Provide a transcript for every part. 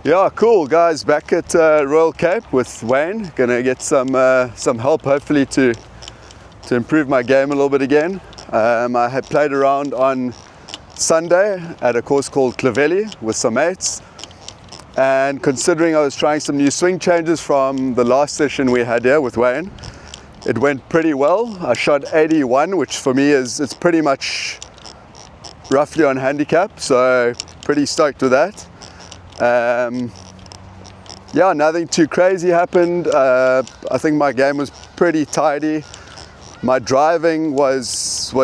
Yeah, cool guys. Back at Royal Cape with Wayne. Gonna get some help, hopefully, to improve my game a little bit again. I had played around on Sunday at a course called Clavelli with some mates, and considering I was trying some new swing changes from the last session we had here with Wayne, it went pretty well. I shot 81, which for me it's pretty much roughly on handicap, so pretty stoked with that. Yeah, nothing too crazy happened. I think my game was pretty tidy. My driving was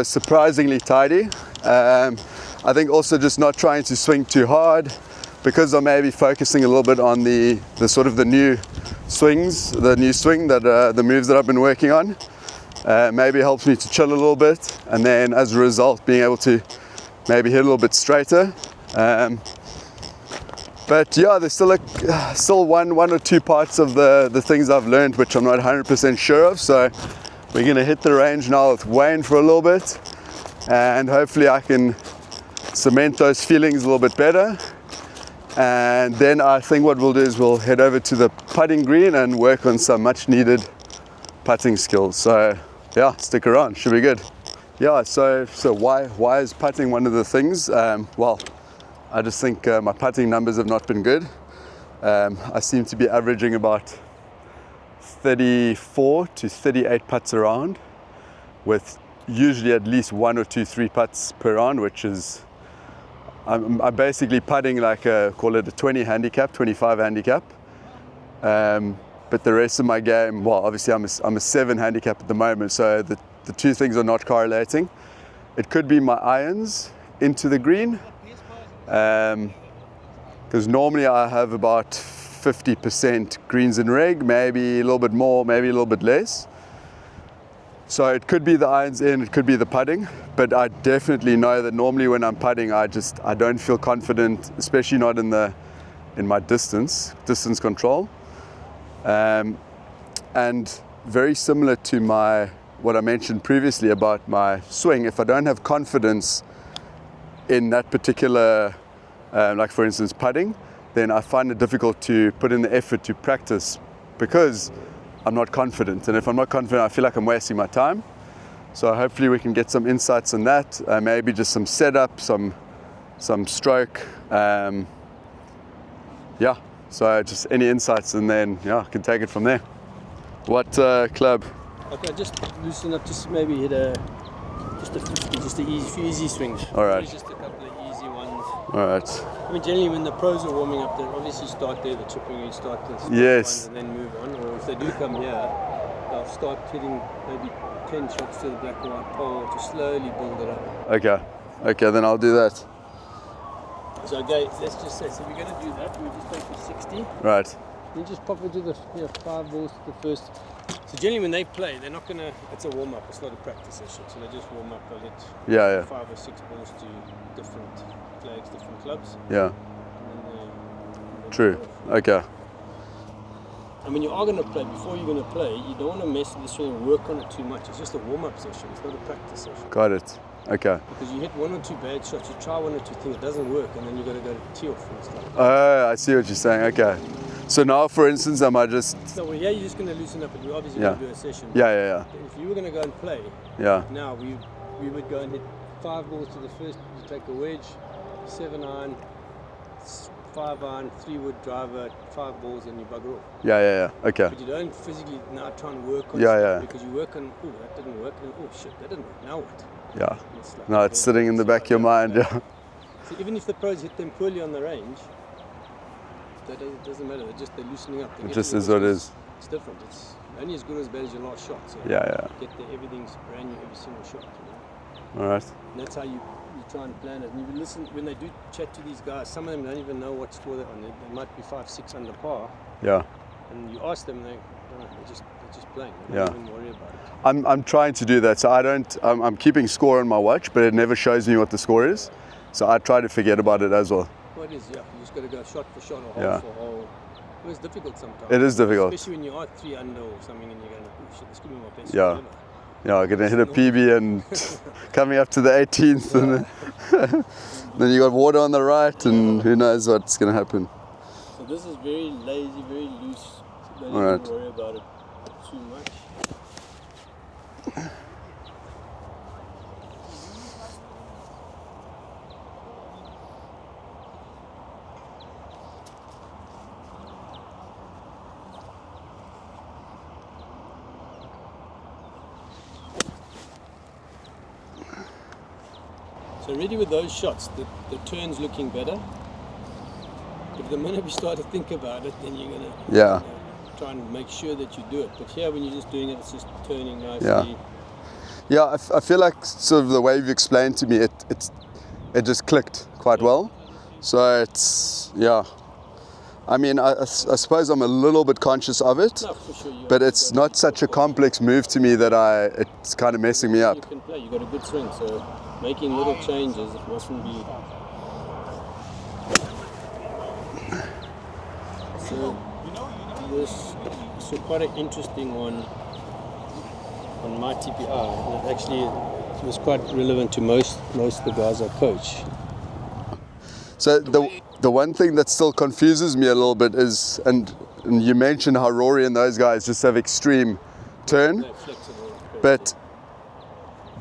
surprisingly tidy. I think also just not trying to swing too hard, because I'm maybe focusing a little bit on the sort of the new swings, the new swing that the moves that I've been working on. Maybe helps me to chill a little bit, and then as a result being able to maybe hit a little bit straighter. But yeah, there's still one or two parts of the things I've learned which I'm not 100% sure of. So we're gonna hit the range now with Wayne for a little bit, and hopefully I can cement those feelings a little bit better. And then I think what we'll do is we'll head over to the putting green and work on some much needed putting skills. So yeah, stick around, should be good. Yeah, so why is putting one of the things? Well, I just think my putting numbers have not been good. I seem to be averaging about 34 to 38 putts a round, with usually at least 1 or 2 3 putts per round, which is I'm basically putting like call it a 20 handicap, 25 handicap. But the rest of my game, well, obviously I'm a 7 handicap at the moment, so the two things are not correlating. It could be my irons into the green, because normally I have about 50% greens in reg, maybe a little bit more, maybe a little bit less. So it could be the irons in, it could be the putting, but I definitely know that normally when I'm putting, I don't feel confident, especially not in my distance control. And very similar to what I mentioned previously about my swing, if I don't have confidence in that particular, like for instance putting, then I find it difficult to put in the effort to practice, because I'm not confident. And if I'm not confident, I feel like I'm wasting my time. So hopefully we can get some insights on that, maybe just some setup, some stroke. Yeah, so just any insights, and then yeah, I can take it from there. What club? Okay, just loosen up, just maybe hit a 50, just a few easy swings. All right. Just a couple of easy ones. All right. I mean, generally when the pros are warming up, they obviously start there, the chipping, you start the Yes. ones and then move on. Or if they do come here, they'll start hitting maybe 10 shots to the black and white pole to slowly build it up. Okay, then I'll do that. So okay, let's just say, so we're going to do that. We'll just take to 60. Right. You just pop into the 5 balls to the first. So generally when they play, they're not going to, it's a warm-up, it's not a practice session. So they just warm up, they'll hit 5 or 6 balls to different flags, different clubs. Yeah. And then True. Okay. And when you are going to play, before you're going to play, you don't want to mess with the swing and work on it too much. It's just a warm-up session, it's not a practice session. Got it. Okay. Because you hit 1 or 2 bad shots, you try 1 or 2 things, it doesn't work, and then you got to go to tee off and stuff. Oh, I see what you're saying. Okay. So now, for instance, am I just... No, well, yeah, you're just going to loosen up, and we're obviously going to do a session. Yeah. If you were going to go and play, now we would go and hit 5 balls to the first, you take a wedge, 7 iron, 5 iron, 3 wood driver, 5 balls, and you bugger off. Yeah. Okay. But you don't physically now try and work on because you work on, oh, that didn't work, and oh shit, that didn't work, now what? Yeah. No, it's sitting in the back of your mind, yeah. So even if the pros hit them poorly on the range, that doesn't matter, they're loosening up. It just is what it is. It's different, it's only as good as bad as your last shot. So Yeah. you get everything's brand new every single shot. You know? Alright. And that's how you try and plan it. And you listen, when they do chat to these guys, some of them don't even know what score they're on. They might be 5-6 under par. Yeah. And you ask them, they're just playing. They Yeah. don't even worry about it. I'm trying to do that, so I'm keeping score on my watch, but it never shows me what the score is. So I try to forget about it as well. Well, it is, yeah. You just got to go shot for shot or hole Yeah. for hole. It was difficult sometimes. It is difficult. Especially when you are 3 under or something and you're going, oh shit, this could be my best Yeah. ever. Yeah, I'm gonna hit a PB and coming up to the 18th, and then you got water on the right, and who knows what's gonna happen. So this is very lazy, very loose. Don't even worry about it too much. So already with those shots, the turn's looking better. But the minute we start to think about it, then you're going to try and make sure that you do it. But here, when you're just doing it, it's just turning nicely. Yeah, I feel like sort of the way you've explained to me, it just clicked quite well. So it's, I mean, I suppose I'm a little bit conscious of it, No, for sure but it's not such a complex move to me that it's kind of messing me up. You can play, you've got a good swing, so making little changes, it mustn't be. So this is quite an interesting one on my TPR, and it actually was quite relevant to most of the guys I coach. So the one thing that still confuses me a little bit is, and you mentioned how Rory and those guys just have extreme turn, They're flexible,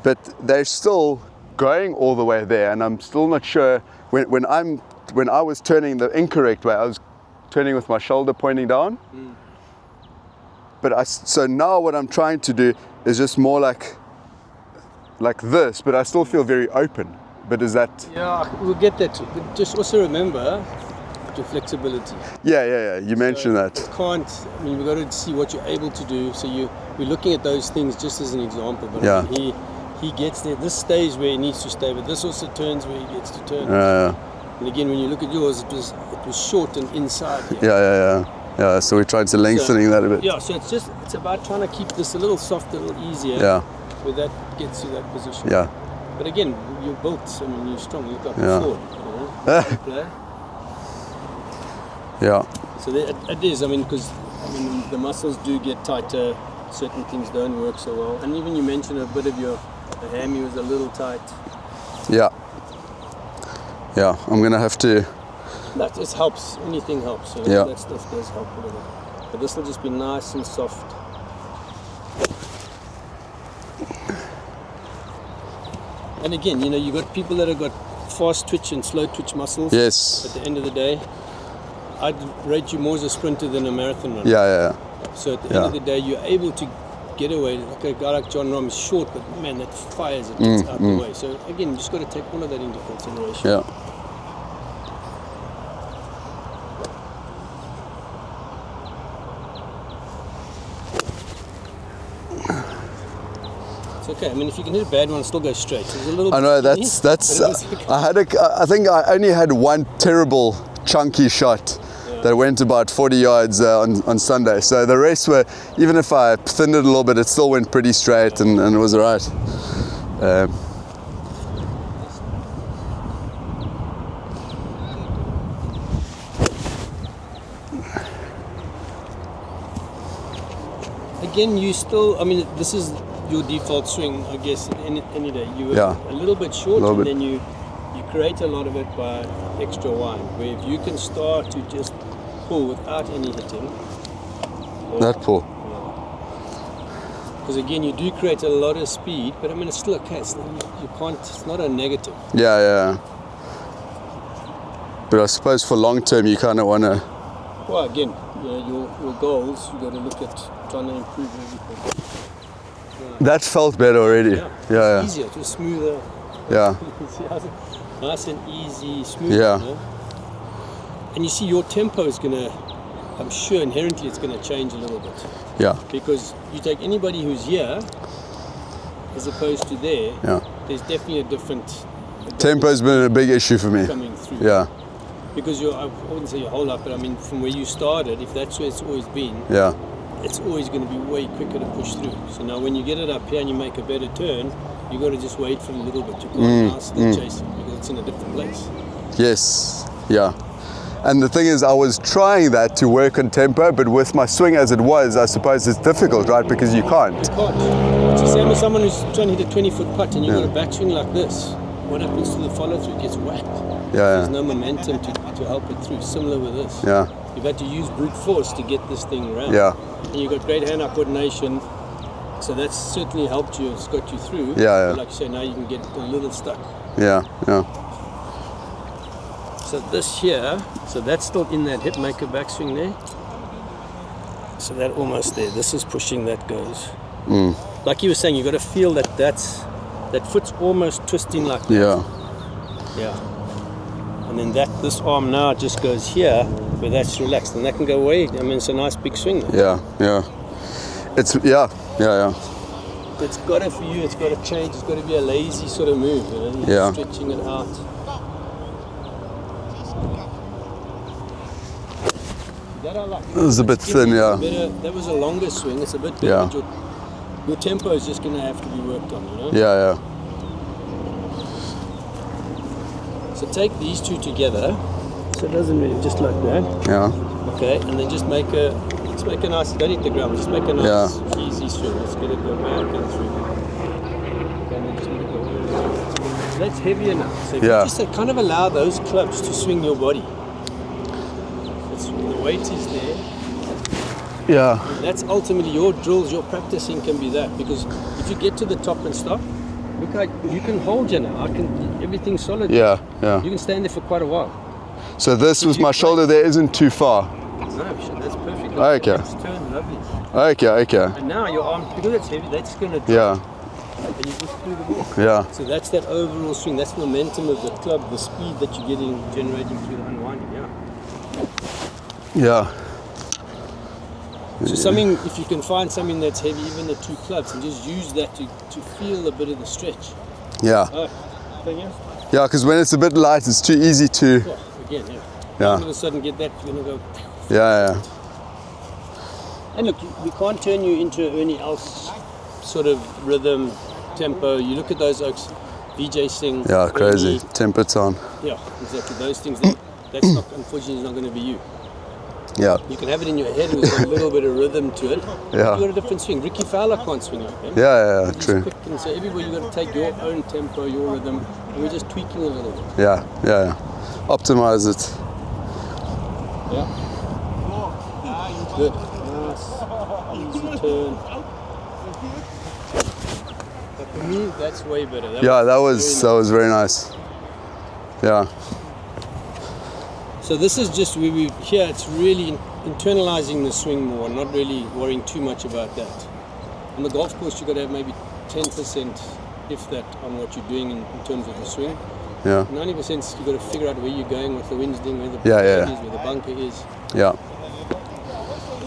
but they're still going all the way there, and I'm still not sure when I was turning the incorrect way, I was turning with my shoulder pointing down. But so now what I'm trying to do is just more like this, but I still feel very open. But is that? Yeah, we'll get that too. But just also remember your flexibility. Yeah. You mentioned that. We've got to see what you're able to do. So we're looking at those things just as an example. But I mean, he gets there. This stays where he needs to stay, but this also turns where he gets to turn. And again, when you look at yours, it was short and inside here. Yeah. So we're trying to lengthening that a bit. Yeah. So it's about trying to keep this a little softer, a little easier. Yeah. Where that gets you that position. Yeah. But again, you're built. I mean, you're strong. You've got the sword. You Yeah. So it is. I mean, because the muscles do get tighter. Certain things don't work so well. And even you mentioned a bit of the hammy was a little tight. Yeah. I'm gonna have to. That just helps. Anything helps. That stuff does help a little. But this will just be nice and soft. And again, you've got people that have got fast twitch and slow twitch muscles. Yes. At the end of the day, I'd rate you more as a sprinter than a marathon runner. Yeah. So at the end of the day, you're able to get away. Like a guy like John Rahm is short, but man, that fires it, gets out the way. So again, you just got to take all of that into consideration. Yeah. It's okay. I mean, if you can hit a bad one, still go straight. It's a little. I know skinny, that's. okay. I think I only had one terrible chunky shot that went about 40 yards on Sunday. So the rest were, even if I thinned it a little bit, it still went pretty straight and it was alright. Again, you still. I mean, this is your default swing, I guess. Any day, you were a little bit short, and then you create a lot of it by extra wind. Where if you can start to just pull without any hitting. That pull. Because again, you do create a lot of speed, but I mean, it's still okay. You can't. It's not a negative. Yeah. But I suppose for long term, you kind of want to. Well, again, your goals. You got to look at trying to improve everything. That felt better already. Yeah. It's easier, just smoother. Yeah. Nice and easy, smooth. Yeah. And you see, your tempo is gonna. I'm sure inherently it's gonna change a little bit. Yeah. Because you take anybody who's here, as opposed to there. Yeah. There's definitely a different. Tempo's been a big issue for me. Coming through. Yeah. Because I wouldn't say your whole life, but I mean from where you started, if that's where it's always been. Yeah. It's always going to be way quicker to push through. So now when you get it up here and you make a better turn, you got to just wait for a little bit. You can't now still chase it because it's in a different place. Yes. Yeah. And the thing is, I was trying that to work on tempo, but with my swing as it was, I suppose it's difficult, right? Because you can't. You can't. It's the same as someone who's trying to hit a 20-foot putt and you've got a backswing like this. What happens to the follow-through? It gets whacked. There's no momentum to help it through. Similar with this. Yeah. You've had to use brute force to get this thing around. Yeah. And you've got great hand-eye coordination, so that's certainly helped you. It's got you through. Yeah. But like you say, now you can get a little stuck. Yeah. So this here, so that's still in that hip maker backswing there. So that almost there. This is pushing, that goes. Like you were saying, you've got to feel that foot's almost twisting like that. Yeah. And then this arm now just goes here, where that's relaxed, and that can go away. I mean, it's a nice big swing there. Yeah. It's It's got to, for you, it's got to change. It's got to be a lazy sort of move, you know? You're stretching it out. That I like. It was a bit thin, that was a longer swing. It's a bit better. Yeah. But your tempo is just going to have to be worked on, you know? Yeah. So take these two together. So it doesn't really, just like that. Yeah. Okay, and then just let's make a nice, don't hit the ground, just make a nice easy swing. Let's get it go back and through. Okay, and then just make it go. So that's heavier now. So if you just kind of allow those clubs to swing your body. The weight is there. Yeah. And that's ultimately your drills, your practicing can be that. Because if you get to the top and stop, look like you can hold you now. Everything's solid. Yeah. You can stand there for quite a while. So this was my shoulder there isn't too far. No, that's perfect. Okay. It's turned lovely. Okay. And now your arm, because it's heavy, that's going to drop. Yeah. And you just through the ball. Yeah. So that's that overall swing. That's the momentum of the club, the speed that you're generating through the unwinding. Yeah. So something, if you can find something that's heavy, even the two clubs, and just use that to feel a bit of the stretch. Yeah. Thing else? Yeah, because when it's a bit light, it's too easy to. Again, Yeah. All of a sudden, get that, you're gonna go. Yeah. And look, we can't turn you into any else sort of rhythm, tempo. You look at those oaks, VJ Singh. Yeah, crazy. Temper on. Yeah, exactly. Those things. That's not, unfortunately, not going to be you. Yeah. You can have it in your head with a little bit of rhythm to it. Yeah. You've got a different swing. Ricky Fowler can't swing like that. Yeah, true. Quick, and so everywhere you've got to take your own tempo, your rhythm, and we're just tweaking a little bit. Yeah. Optimize it. Yeah. Good. Nice. Easy turn. But for me, that's way better. That was very nice. Yeah. So this is just where here it's really internalizing the swing more, not really worrying too much about that. On the golf course, you've got to have maybe 10%, if that, on what you're doing in terms of the swing. Yeah. 90% you've got to figure out where you're going, what the wind's doing, where the is, where the bunker is. Yeah.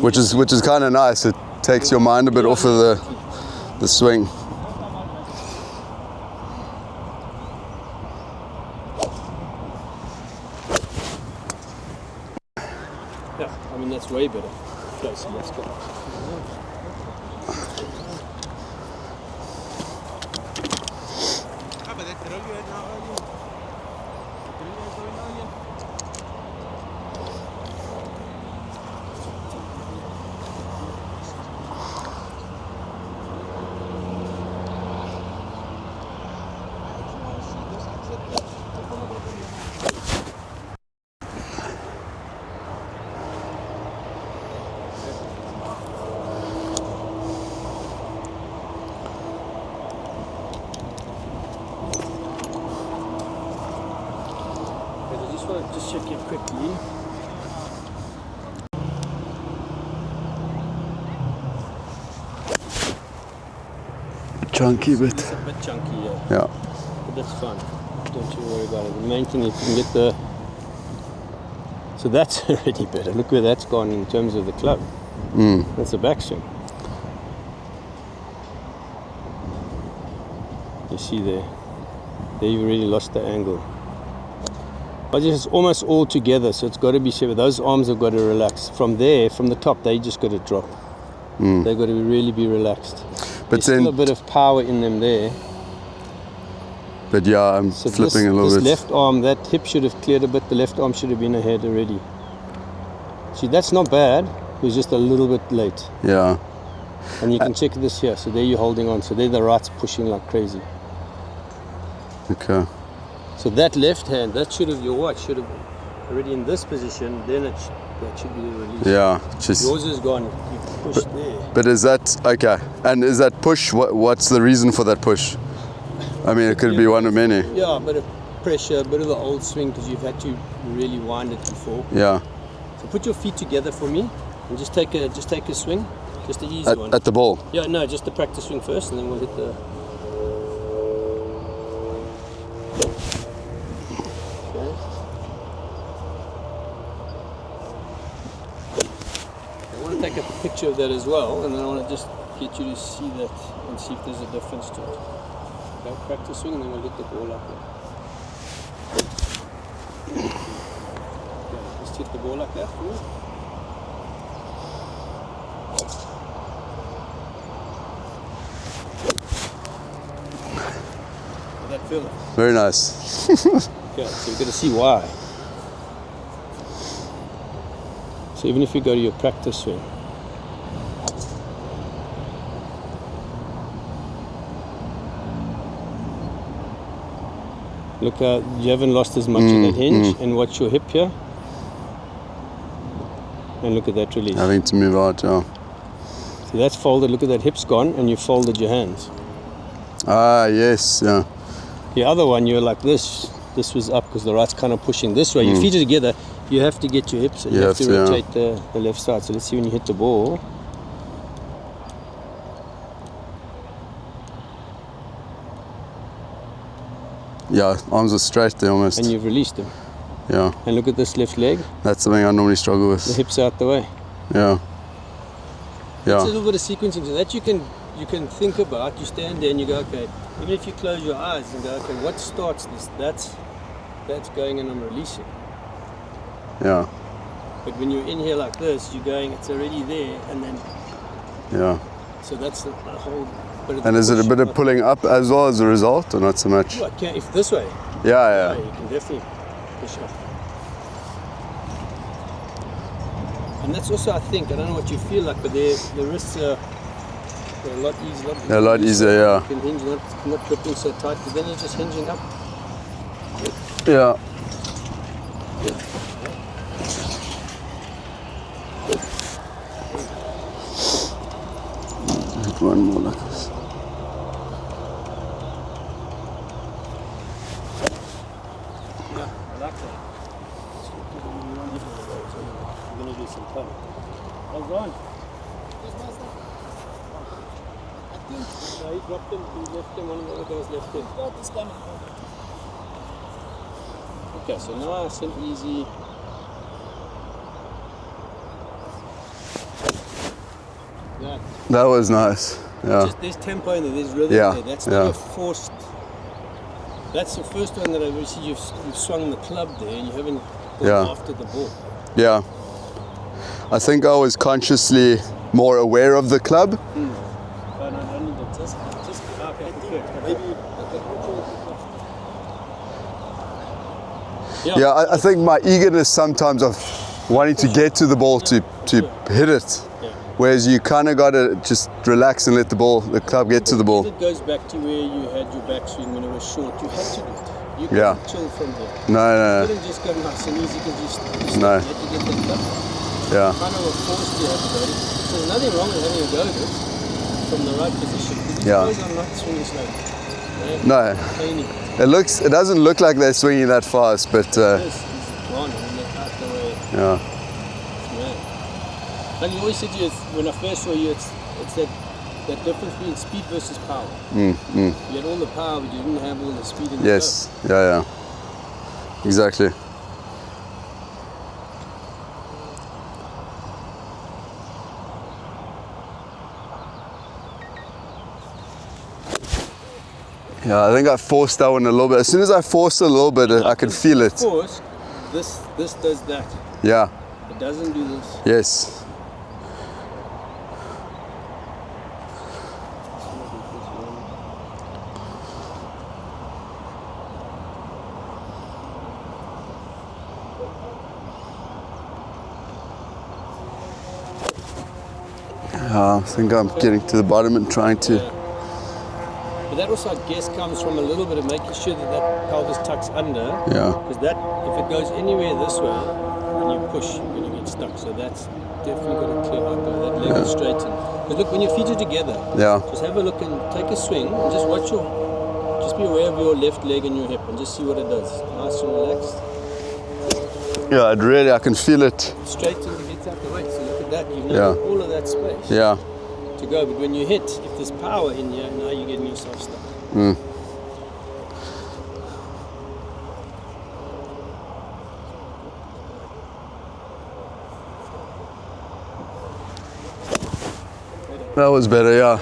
Which is kind of nice. It takes your mind a bit off of the swing. Yeah, I mean that's way better. Okay, so let's go. Just check it quickly. Chunky bit. It's a bit chunky, Yeah. But that's fine. Don't you worry about it. The main thing is you can get the. So that's already better. Look where that's gone in terms of the club. That's a backswing. You see there. There you've already lost the angle. But it's almost all together, so it's got to be separate. Those arms have got to relax. From there, from the top, they just got to drop. They've got to really be relaxed. But There's still a bit of power in them there. But yeah, I'm So flipping a little this bit. left arm, that hip should have cleared a bit. The left arm should have been ahead already. See, that's not bad. It was just a little bit late. Yeah. And you can check this here. So there you're holding on. So there the right's pushing like crazy. Okay. So that left hand, that should have, your watch should have already in this position, then that should be the release. Yeah, just yours is gone, you pushed there. But is that okay? And is that push? What's the reason for that push? I mean, it could be one of many. Yeah, a bit of pressure, a bit of the old swing because you've had to really wind it before. Yeah. So put your feet together for me and just take a swing, just the easy one. At the ball. Yeah, no, just the practice swing first, and then we'll hit the. Okay. I want to take a picture of that as well, and then I want to just get you to see that and see if there's a difference to it. Okay, practice swing, and then we'll hit the ball up there. Okay, just hit the ball like that for me. How'd that feel? Very nice. Okay, so you're going to see why. So even if you go to your practice swing, look how you haven't lost as much of that hinge, and watch your hip here, and look at that release. Having to move out, yeah. See, that's folded, look at that, hip's gone, and you folded your hands. Ah, yes, yeah. The other one, you're like this was up because the right's kind of pushing this way. Your feet are together, you have to get your hips, and you have to rotate the left side. So let's see when you hit the ball. Yeah, arms are straight there almost. And you've released them. Yeah. And look at this left leg. That's something I normally struggle with. The hips out the way. Yeah. Yeah. It's a little bit of sequencing so that you can think about. You stand there and you go, okay, even if you close your eyes and go, okay, what starts this? That's going and I'm releasing. Yeah. But when you're in here like this, you're going, it's already there, and then. Yeah. So that's a whole bit of. And is it a bit of pulling up as well as a result, or not so much? Well, if this way. Yeah. You can definitely push up. And that's also, I think, I don't know what you feel like, but the wrists are a lot easier. A lot easier, yeah. You can hinge, not gripping so tight, but then you're just hinging up. Yeah. One more like this. Yeah, I like that. I'm going to do some time. Hold on. No, he dropped him, he left him, one of the other guys left him. Okay, so nice and easy. That was nice. Yeah. Just, there's tempo in there, there's rhythm there. That's not a forced. That's the first one that I've ever seen. You've swung the club there and you haven't gone after the ball. Yeah. I think I was consciously more aware of the club. Yeah, I think my eagerness sometimes of wanting to get to the ball to hit it. Whereas you kind of got to just relax and let the club get to the ball. It goes back to where you had your backswing when it was short. You had to do it. You couldn't chill from there. No. You couldn't just go nice and easy because you No. had to get the club. Yeah. Kind of a forced you have to go. So there's nothing wrong with having a go at it from the right position. These guys are not swinging slow. No. It doesn't look like they're swinging that fast, but It's gone and they're out the way. yeah. And you always said to you, when I first saw you, it's that difference between speed versus power. You had all the power, but you didn't have all the speed in the Yes. Yeah. Exactly. Yeah, I think I forced that one a little bit. As soon as I forced it a little bit, I could feel it. Forced, this does that. Yeah. It doesn't do this. Yes. I think I'm getting to the bottom and trying to. But that also, I guess, comes from a little bit of making sure that that pelvis tucks under. Yeah. Because that, if it goes anywhere this way, when you push, you're going to get stuck. So that's definitely got to clear out there. That leg is straightened. Because look, when your feet are together, just have a look and take a swing and just watch just be aware of your left leg and your hip and just see what it does. Nice and relaxed. Yeah, I can feel it. Straighten to get out the way. So look at that. You've now got all of that space to go. But when you hit, if there's power in here, now you're getting yourself stuck. That was better, yeah.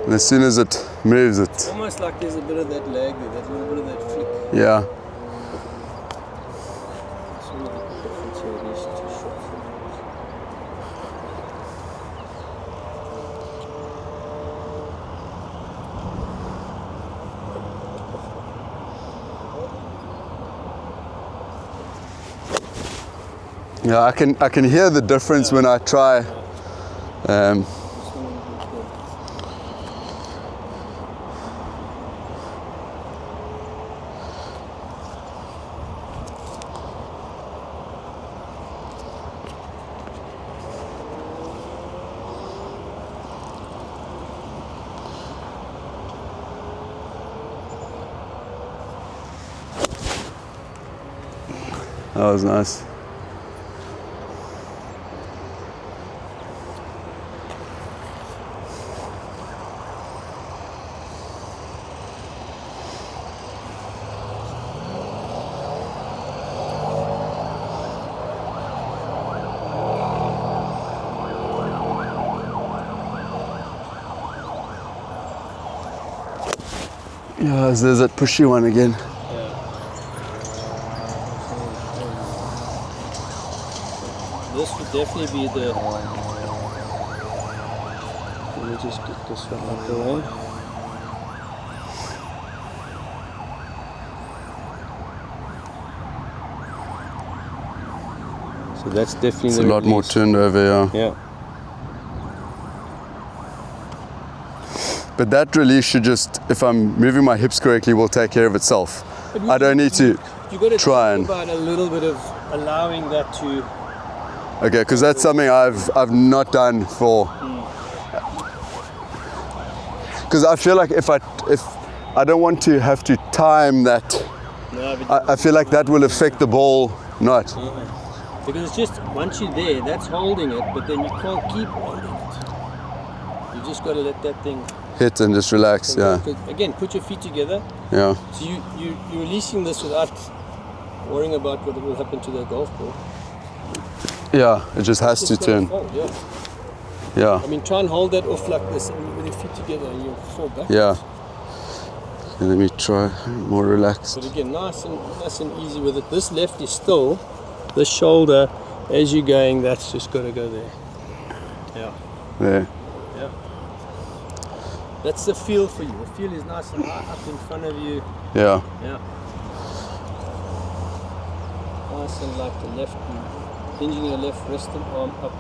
And as soon as it moves, It's almost like there's a bit of that lag there, that little bit of that flick. Yeah. It's really the difference here, these two shots. Yeah, I can hear the difference when I try. That was nice. Yeah, there's that pushy one again. This would definitely be the... Let me just get this one out the way. So that's definitely It's a lot more turned over, yeah. But that release should just, if I'm moving my hips correctly, will take care of itself. I don't need to try and... about a little bit of allowing that to... Okay, because that's something I've not done for... Because I feel like if I don't want to have to time that, I feel like that will affect the ball not. Because it's just, once you're there, that's holding it, but then you can't keep holding it. You just got to let that thing... hit and just relax, Again, put your feet together. Yeah. So you're releasing this without worrying about what will happen to the golf ball. Yeah, it just has to turn. Fold, yeah. I mean, try and hold that off like this and with your feet together and you'll fall back. Yeah. Okay, let me try more relaxed. But again, nice and easy with it. This left is still, this shoulder, as you're going, that's just got to go there. Yeah. There. Yeah. That's the feel for you. The feel is nice and high up in front of you. Yeah. Yeah. Nice and like the left, hinging your left wrist and arm up.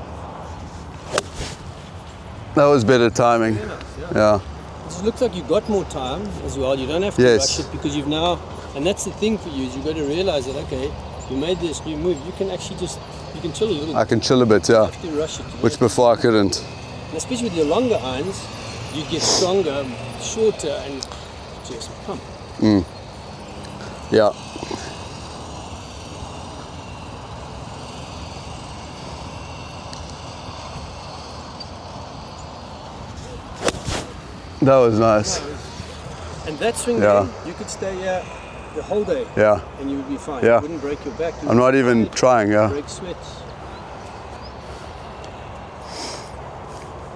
That was better timing. Very nice, Yeah. It just looks like you got more time as well. You don't have to rush it because you've now, and that's the thing for you, is you've got to realize that, okay, you made this new move, you can actually just, you can chill a little bit. I can chill a bit, yeah. You have to rush it. Which before I couldn't. And especially with your longer irons, you get stronger, shorter, and just pump. Yeah. That was nice. And that swing game, you could stay here the whole day. Yeah. And you would be fine. Yeah. You wouldn't break your back. I'm not even trying, Break sweats.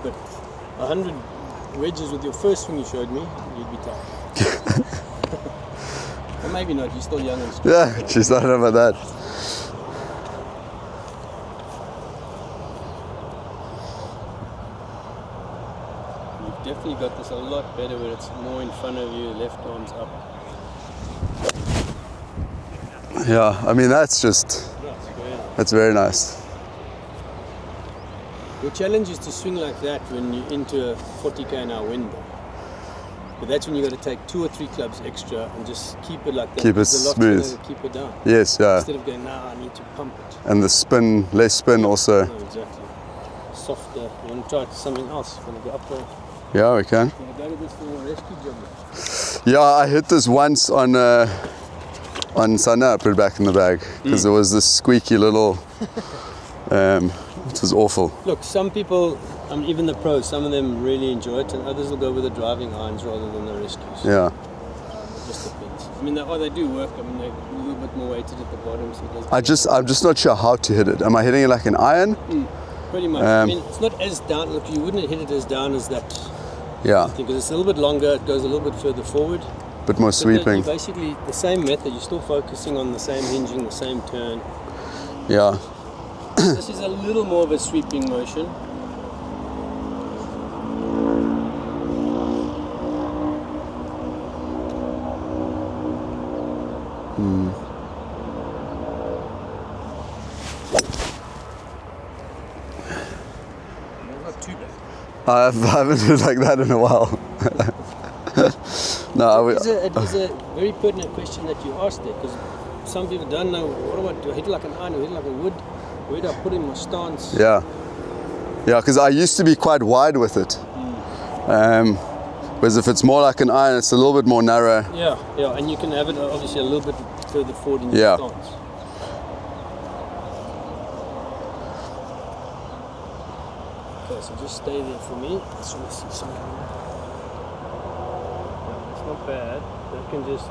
But 100 wedges with your first swing you showed me, you'd be tired. Or maybe not, you're still young and strong. Yeah, she's not about that. You've definitely got this a lot better where it's more in front of you, left arm's up. Yeah, I mean, that's just, that's very nice. Your challenge is to swing like that when you're into a 40 km/h wind. But that's when you got to take 2 or 3 clubs extra and just keep it like that. Keep it smooth. Keep it down. Yes, yeah. Instead of going, I need to pump it. And the spin, less spin also. No, exactly. Softer. You want to try something else? You want to go up there? Yeah, we can. You want to go to this little rescue job? Yeah, I hit this once on Sana, I put it back in the bag because there was this squeaky little. It was awful. Look, some people, even the pros, some of them really enjoy it, and others will go with the driving irons rather than the rescues. Yeah. It just depends. I mean, they do work. I mean, they're a little bit more weighted at the bottom, so it does. I'm just not sure how to hit it. Am I hitting it like an iron? Pretty much. I mean, it's not as down. Look, you wouldn't hit it as down as that. Yeah. Because it's a little bit longer. It goes a little bit further forward. Bit more sweeping. Basically, the same method. You're still focusing on the same hinging, the same turn. Yeah. This is a little more of a sweeping motion. Not too bad. I haven't hit like that in a while. No, it is a very pertinent question that you asked there, because some people don't know, do I hit it like an iron or hit it like a wood? Where do I put in my stance? Yeah. Yeah, because I used to be quite wide with it. Whereas if it's more like an iron, it's a little bit more narrow. Yeah, and you can have it obviously a little bit further forward in your stance. Okay, so just stay there for me. I just want to see something. It's not bad. That can just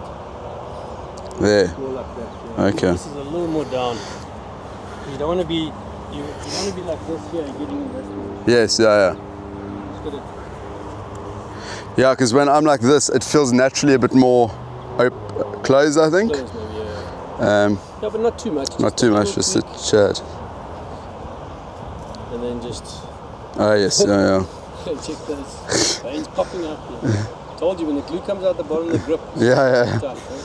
There. go like that. Yeah. Okay. This is a little more down. You don't want to be. You want to be like this here, getting in this. Yes, yeah. Just got to. Yeah, because when I'm like this, it feels naturally a bit more closed, I think. Close maybe, yeah. Yeah, but not too much. Not too much, just a chat. And then just. Oh, yes, yeah. Check those veins popping up. Yeah. Told you, when the glue comes out the bottom of the grip. Yeah. Tight, right?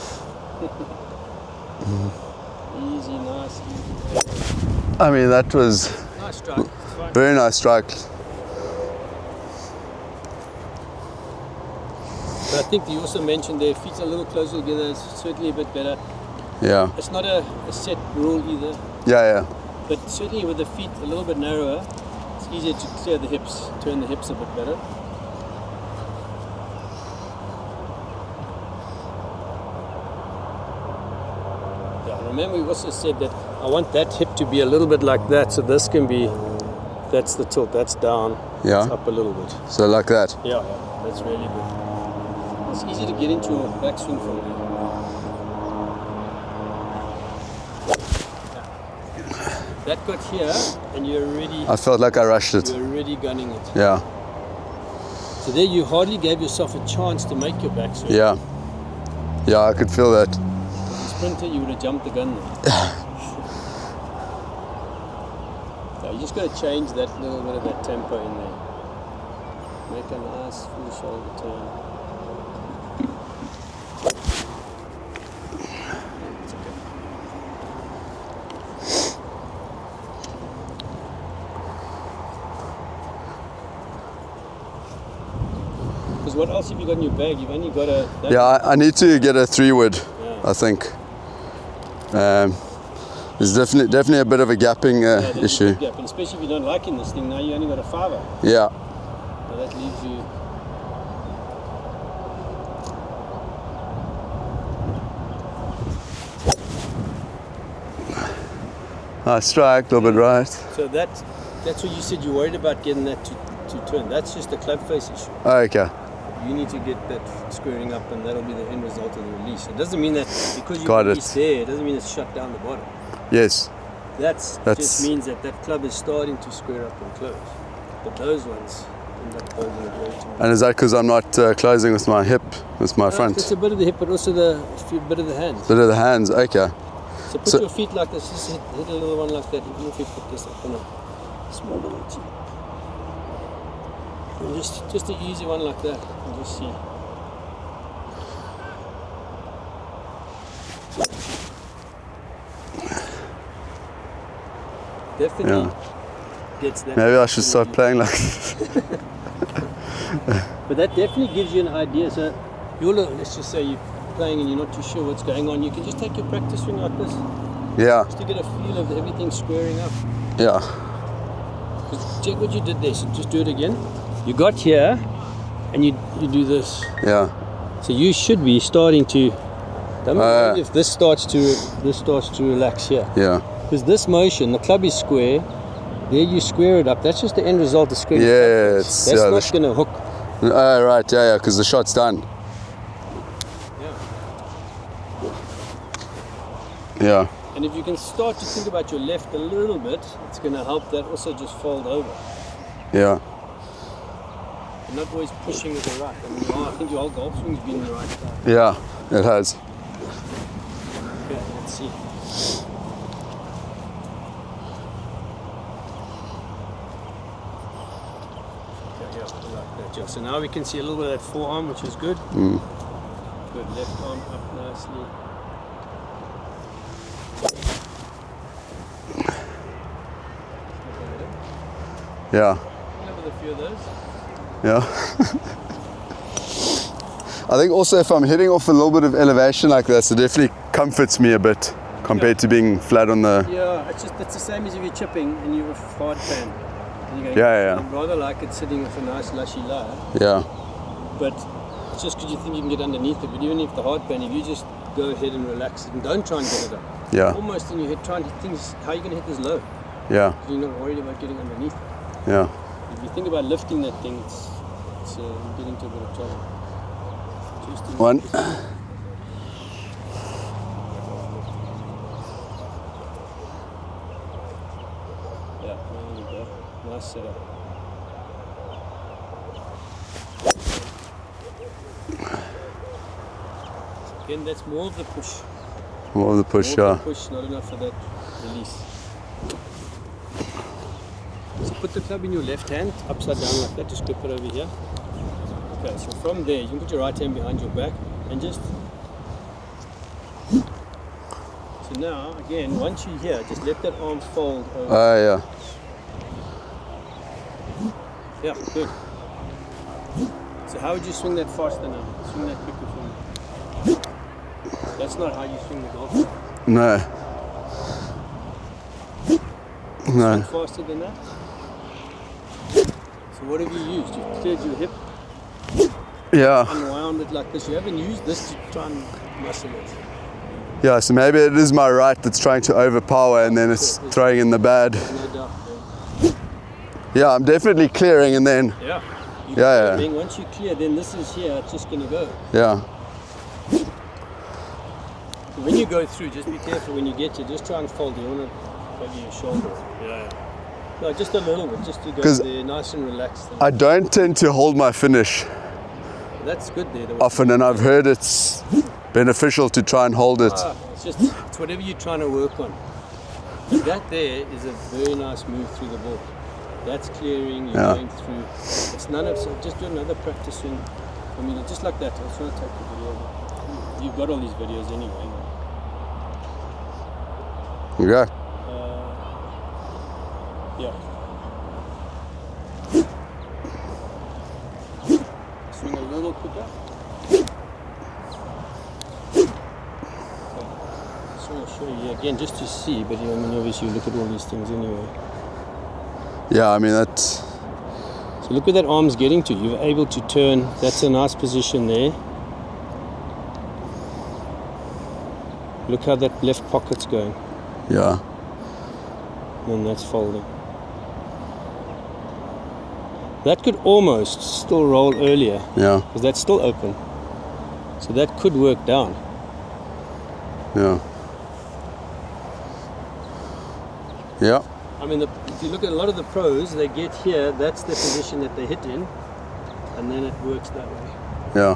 Easy, nice. I mean, that was Nice strike. very nice strike. But I think you also mentioned their feet are a little closer together. It's certainly a bit better. Yeah. It's not a set rule either. Yeah. But certainly with the feet a little bit narrower, it's easier to clear the hips, turn the hips a bit better. Yeah, remember we also said that I want that hip to be a little bit like that, so this can be, that's the tilt, that's down, Yeah. it's up a little bit. So like that. Yeah, that's really good. It's easy to get into a backswing from there. That got here, and you're already. I felt like I rushed it. You're already gunning it. Yeah. So there, you hardly gave yourself a chance to make your backswing. Yeah. Yeah, I could feel that. As a sprinter, you would have jumped the gun there. So you just got to change that little bit of that tempo in there. Make a nice full shoulder turn. It's okay. Because what else have you got in your bag? You've only got a... Yeah, I need to get a 3-wood, Yeah. I think. There's definitely a bit of a gapping there's a issue. big gap, and especially if you don't like in this thing, now you only got a 5-er. Yeah. So that leaves you... Nice strike, a little bit right. So that's what you said you're worried about getting that to turn. That's just a club face issue. Oh, okay. You need to get that squaring up, and that'll be the end result of the release. It doesn't mean that because you Got release it. there, it doesn't mean it's shut down the bottom. Yes. That's just That's- means that club is starting to square up and close. But those ones end up holding it way too much. And is that because I'm not closing with my hip, with my It's front? a bit of the hip, but also a bit of the hands. Bit of the hands, okay. So put your feet like this, just hit a little one like that, even if you put this up on a small little tee. And just an easy one like that, and just see. Definitely gets that. Maybe I should start playing like this. But that definitely gives you an idea. So let's just say you're playing and you're not too sure what's going on. You can just take your practice swing like this, Yeah. just to get a feel of everything squaring up. Yeah. Check what you did there. So just do it again. You got here, and you do this. Yeah. So you should be starting to. Don't mind if this starts to relax here. Yeah. Because this motion, the club is square. There you square it up. That's just the end result of squaring. Yeah, That's not going to hook. Oh, right. Yeah. Because the shot's done. Yeah. And if you can start to think about your left a little bit, it's going to help that also just fold over. Yeah. You're not always pushing with the right. I think your whole golf swing's been in the right side. Yeah, it has. Okay, let's see. Okay, yeah, I like that, yeah. So now we can see a little bit of that forearm, which is good. Mm. Good, left arm up nicely. Yeah. Have a few of those. Yeah. I think also if I'm hitting off a little bit of elevation like that, it definitely comforts me a bit compared to being flat on the... Yeah, it's the same as if you're chipping and you're a hard pan. And you're going, Yeah. I'd rather like it sitting with a nice lushy layer. Yeah. But it's just because you think you can get underneath it. But even if the hard pan, if you just go ahead and relax it and don't try and get it up. Yeah. Almost in your head, try and hit things, how are you going to hit this low? Yeah. Because you're not worried about getting underneath it. Yeah. If you think about lifting that thing, it's getting into a bit of trouble. One. Yeah, there you go. Nice setup. Again, that's more of the push. More of the push, More yeah. of the push, not enough of that release. So put the club in your left hand, upside down like that, just grip it over here. Okay, so from there, you can put your right hand behind your back and just... So now, again, once you're here, just let that arm fold over. Yeah. Yeah, good. So how would you swing that faster now? Swing that quicker for me. That's not how you swing the golf club. No. No. Swing faster than that? So what have you used? You've cleared your hip, Yeah. unwound it like this. You haven't used this to try and muscle it. Yeah, so maybe it is my right that's trying to overpower and then it's throwing in the bad. No doubt. Yeah, I'm definitely clearing and then... Yeah. Yeah. Once you clear, then this is here, it's just going to go. Yeah. So when you go through, just be careful when you get here. Just try and fold. You want to maybe your shoulder. Yeah. No, just a little bit, just to go there, nice and relaxed. I don't tend to hold my finish That's good there. often, and I've heard it's beneficial to try and hold it. It's whatever you're trying to work on. That there is a very nice move through the ball. That's clearing, you're going through. It's none of, so just do another practice swing. I mean, just like that. I just want to take the video. You've got all these videos anyway. Okay. Yeah. Swing a little quicker. So I'll show you again just to see, but I mean, obviously you look at all these things anyway. Yeah, I mean that's... So look where that arm's getting to. You're able to turn. That's a nice position there. Look how that left pocket's going. Yeah. And that's folding. That could almost still roll earlier. Yeah. Because that's still open. So that could work down. Yeah. Yeah. I mean, if you look at a lot of the pros, they get here, that's the position that they hit in, and then it works that way. Yeah.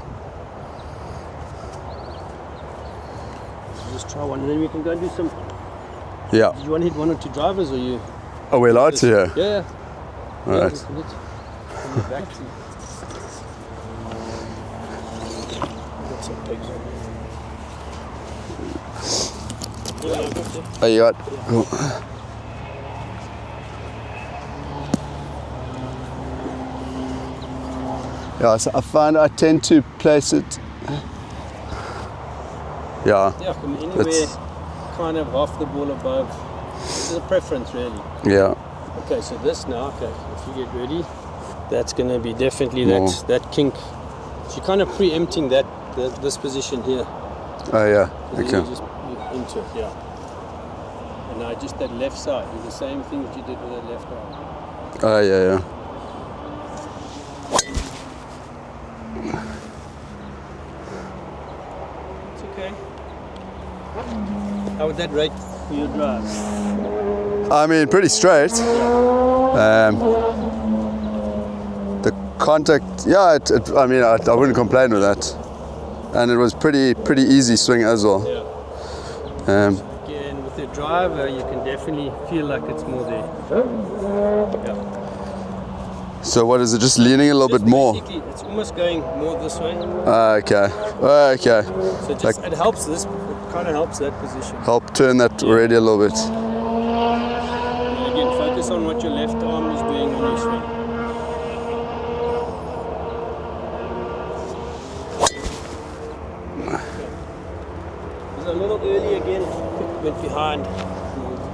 So just try one, and then we can go and do some... Yeah. Do you want to hit one or two drivers, or you... Oh, we're allowed to here? Yeah. All Yeah, right. just hit. From the back to... Got some pegs on. Yeah, I got you. Oh, you got... Cool. Yeah, so I find I tend to place it. Yeah. Yeah, from anywhere kind of half the ball above. It's a preference, really. Yeah. Okay, so this now, okay, if you get ready, that's going to be definitely More. that kink. So you're kind of preempting this position here. Oh, yeah. You're Okay. just into it, yeah. And now just that left side, do the same thing that you did with that left arm. Oh, yeah. It's okay. How would that rate for your drive? I mean, pretty straight. The contact, yeah, I mean, I wouldn't complain with that. And it was pretty easy swing as well. Yeah. Again, with the driver, you can definitely feel like it's more there. Yeah. So what is it, just leaning a little bit more? Basically, it's almost going more this way. Okay. Okay. So just, it helps this, it kind of helps that position. Help turn that already a little bit. And again, focus on what your left arm is doing when you swing. It's a little early again, went behind.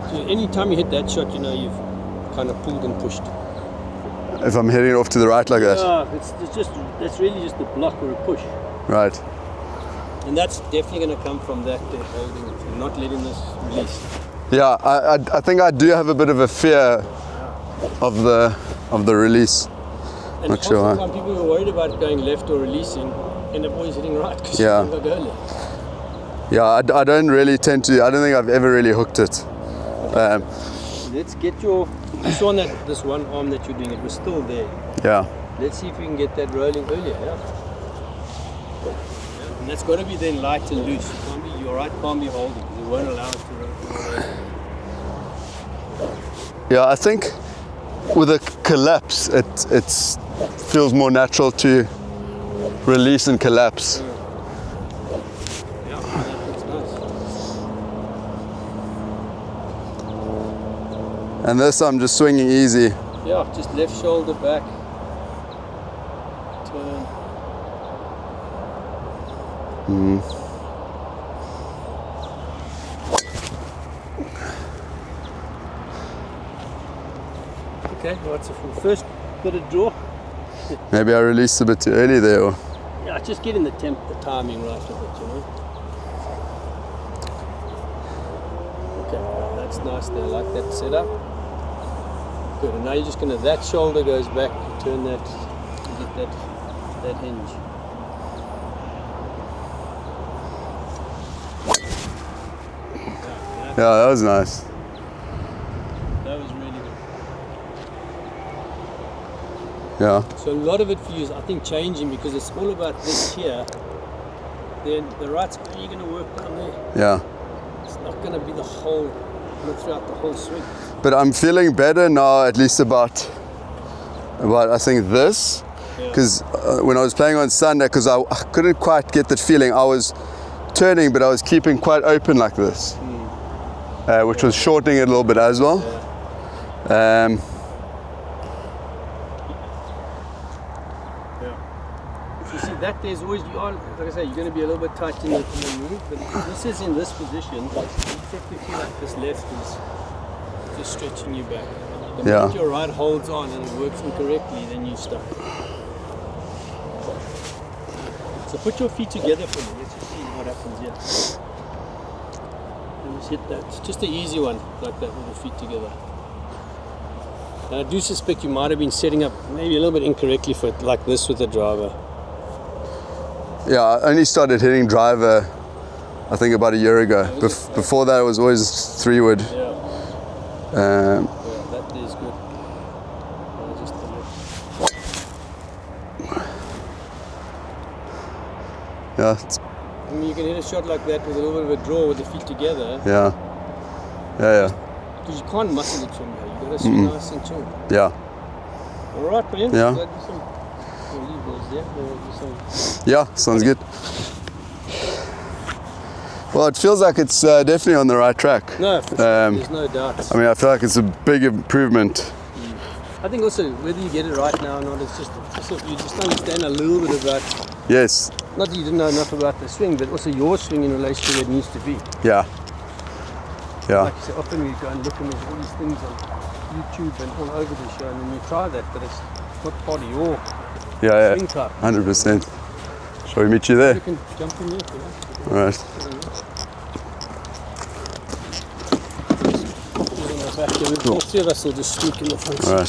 So anytime you hit that shot, you know you've kind of pulled and pushed. If I'm heading off to the right like that. Yeah, that's really just a block or a push. Right. And that's definitely going to come from that holding it and not letting this release. Yeah, I think I do have a bit of a fear of the release. And Not sure why. sometimes people who are worried about going left or releasing end up always hitting right because Yeah. you can't go left. Yeah, I don't really tend to. I don't think I've ever really hooked it. Let's get you saw on this one arm that you're doing, it was still there. Yeah. Let's see if we can get that rolling earlier. Yeah. And that's got to be then light and loose. Your right can't be holding because it won't allow it to roll. Yeah, I think with a collapse, it feels more natural to release and collapse. Yeah, that's nice. And this I'm just swinging easy. Yeah, just left shoulder back. Turn. Okay, right, so from first bit of draw. Maybe I released a bit too early there. Or Yeah, just getting the timing right of it, you know. Okay, that's nice there, I like that setup. Good, and now you're just gonna, that shoulder goes back, turn that, get that hinge. yeah, that was nice. That was really good. Yeah. So a lot of it for you is, I think, changing because it's all about this here. Then the right's only going to work down there. Yeah. It's not going to be the whole, not throughout the whole swing. But I'm feeling better now, at least about I think this, because when I was playing on Sunday, because I couldn't quite get that feeling. I was turning, but I was keeping quite open like this, which was shortening it a little bit as well. Yeah. So you see that there's always, you are, like I say, you're going to be a little bit tight in the move, but this is in this position. You definitely feel like this left is just stretching you back. The moment your right holds on and it works incorrectly, then you're stuck. So put your feet together for me. Let's just see what happens here. And just hit that. It's just an easy one, like that, with the feet together. And I do suspect you might have been setting up maybe a little bit incorrectly for it, like this with the driver. Yeah, I only started hitting driver, I think about a year ago. Before that, it was always 3-wood. Yeah. Um, Yeah, that is good. Just yeah, it's, I mean, you can hit a shot like that with a little bit of a draw with the feet together. yeah. Because you can't muscle it from here. You've got to swing nice and chill. Yeah. All right, man. Yeah. We'll do some, we'll leave those there. We'll do some. Yeah, sounds good. Well, it feels like it's definitely on the right track. No, for sure. There's no doubt. I mean, I feel like it's a big improvement I think also whether you get it right now or not, it's just you just understand a little bit about. Yes. Not that you didn't know enough about the swing, but also your swing in relation to where it needs to be. Yeah. Yeah. Like you say, often we go and look and there's all these things on YouTube and all over the show, and then you try that, but it's not part of your swing type. 100%. Shall we meet you there? You can jump in here if you like. All right. Cool. All three of us will just sneak in the front. All right.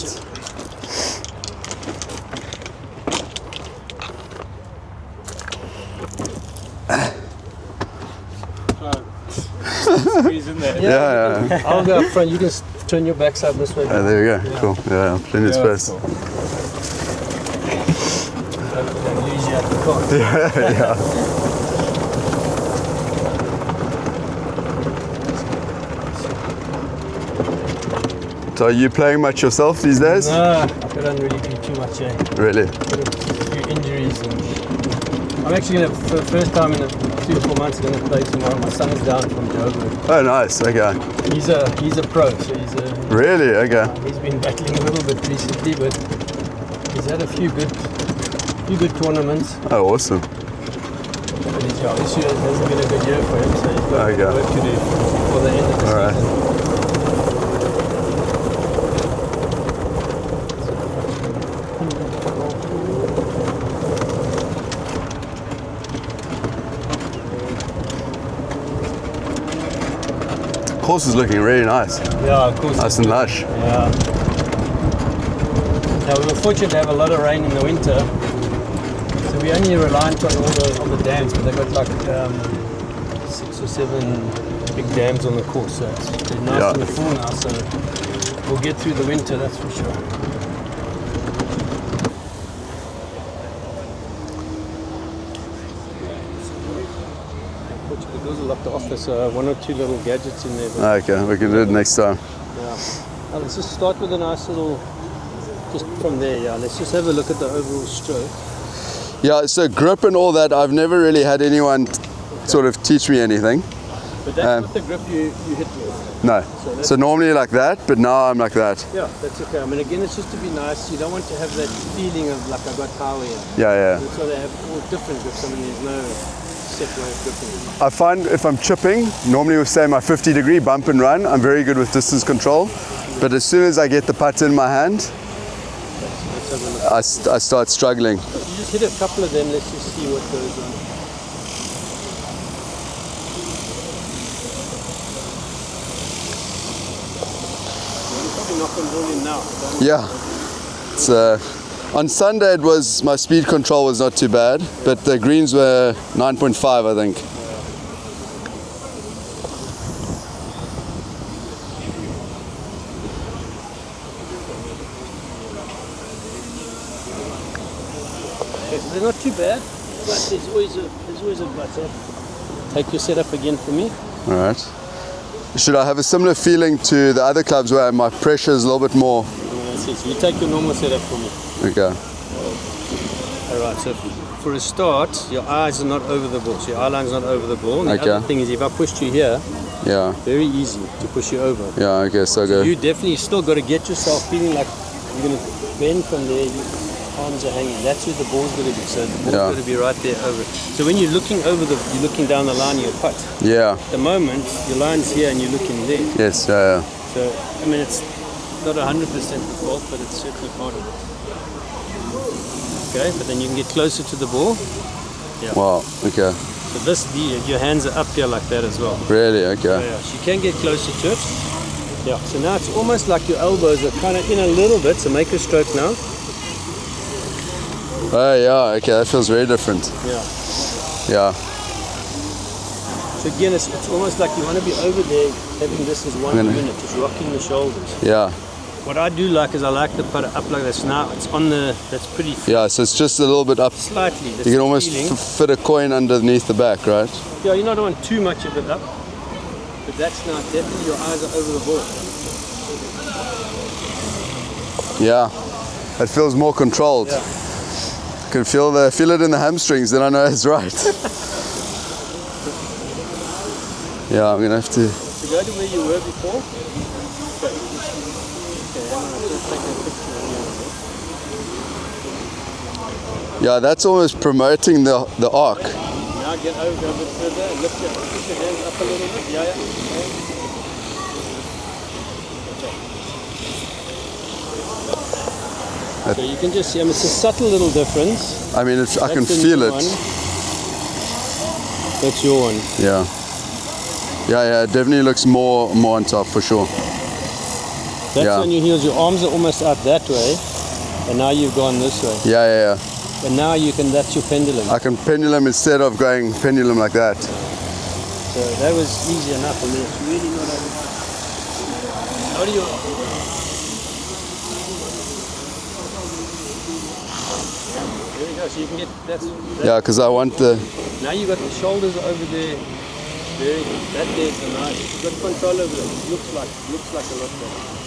Squeeze in there. Yeah. I'll go up front. You can turn your backside this way. There we go. Yeah. Cool. Yeah, plenty of space. Cool. Lose you at the car. Yeah. So are you playing much yourself these days? No, I don't really do too much. Really? A few injuries. And I'm actually going to, for the first time in 3 or 4 months, going to play tomorrow. My son's down from Joburg. Oh, nice. Okay. He's a pro, so he's a... Really? Okay. He's been battling a little bit recently, but he's had a few good tournaments. Oh, awesome. But this year hasn't been a good year for him, so he's got work to do before the end of the season. Course is looking really nice. Yeah, of course. Nice and lush. Yeah. Now we were fortunate to have a lot of rain in the winter, so we only reliant on all the dams, but they've got like 6 or 7 big dams on the course, so they're nice and full now. So we'll get through the winter, that's for sure. The girls are locked off. There's 1 or 2 little gadgets in there. Okay, we can do it next time. Yeah. Now let's just start with a nice little, just from there, let's just have a look at the overall stroke. Yeah, so grip and all that, I've never really had anyone sort of teach me anything. But that's not the grip you hit with. No. So normally like that, but now I'm like that. Yeah, that's okay. I mean, again, it's just to be nice. You don't want to have that feeling of like I've got power here. Yeah. And so they have all different grips. I mean, there's no set way of gripping. I find if I'm chipping, normally with say my 50-degree bump and run, I'm very good with distance control. But as soon as I get the putt in my hand, I start struggling. You just hit a couple of them. Let's just see what goes on. Knock and roll in now. Yeah. It's, on Sunday my speed control was not too bad, but the greens were 9.5 I think. Okay, so they're not too bad, but there's always a but. Take your setup again for me. Alright. Should I have a similar feeling to the other clubs where my pressure is a little bit more? So you take your normal setup for me. Okay. Alright, so for a start, your eyes are not over the ball. So your eye line's not over the ball. And the other thing is, if I pushed you here, very easy to push you over. Yeah, okay, so go. You definitely still got to get yourself feeling like you're going to bend from there. Your arms are hanging. That's where the ball's going to be. So the ball's going to be right there over it. So when you're looking over you're looking down the line of your putt. Yeah. At the moment, your line's here and you're looking there. Yes, yeah. So, I mean, it's not 100% the fault, but it's certainly part of it. Okay, but then you can get closer to the ball. Yeah. Wow, okay. So your hands are up here like that as well. Really? Okay. Yeah, so you can get closer to it. Yeah, so now it's almost like your elbows are kind of in a little bit, so make a stroke now. Oh yeah, okay, that feels very different. Yeah. Yeah. So again, it's almost like you want to be over there, having this as one unit, just rocking the shoulders. Yeah. What I do like is I like to put it up like this. Now it's on that's pretty flat. Yeah, so it's just a little bit up. Slightly. You can almost fit a coin underneath the back, right? Yeah, you don't want too much of it up. But that's now definitely your eyes are over the ball. Yeah, it feels more controlled. Yeah. Can feel it in the hamstrings, then I know it's right. Yeah, I'm gonna have to. So go to where you were before. Okay, hang on, take a picture of you. Yeah, that's almost promoting the arc. Now get over a bit further and lift your hands up a little bit. Yeah. So you can just see, it's a subtle little difference. I mean, I can feel it. That's your one. Yeah. Yeah, it definitely looks more on top for sure. That's on your heels. Your arms are almost out that way, and now you've gone this way. Yeah. And now that's your pendulum. I can pendulum instead of going pendulum like that. So that was easy enough. I mean, it's really not over. How do you? There we go. So you can get that's. Yeah, because I want the. Now you got the shoulders over there. Very good. That there's a nice. You've got control over it. Looks like a lot better.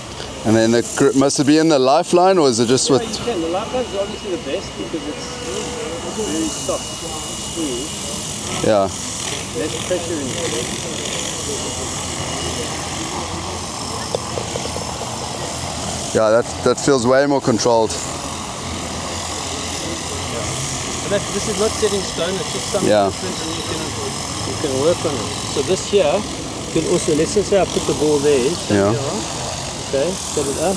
And then must it be in the lifeline, or is it just with? You can. The lifeline is obviously the best because it's very soft, smooth. Yeah. Less pressure in there. Yeah, that feels way more controlled. But this is not setting stone. It's just something different, and you can work on it. So this here, you can also. Let's just say I put the ball there. Yeah. Okay, set it up,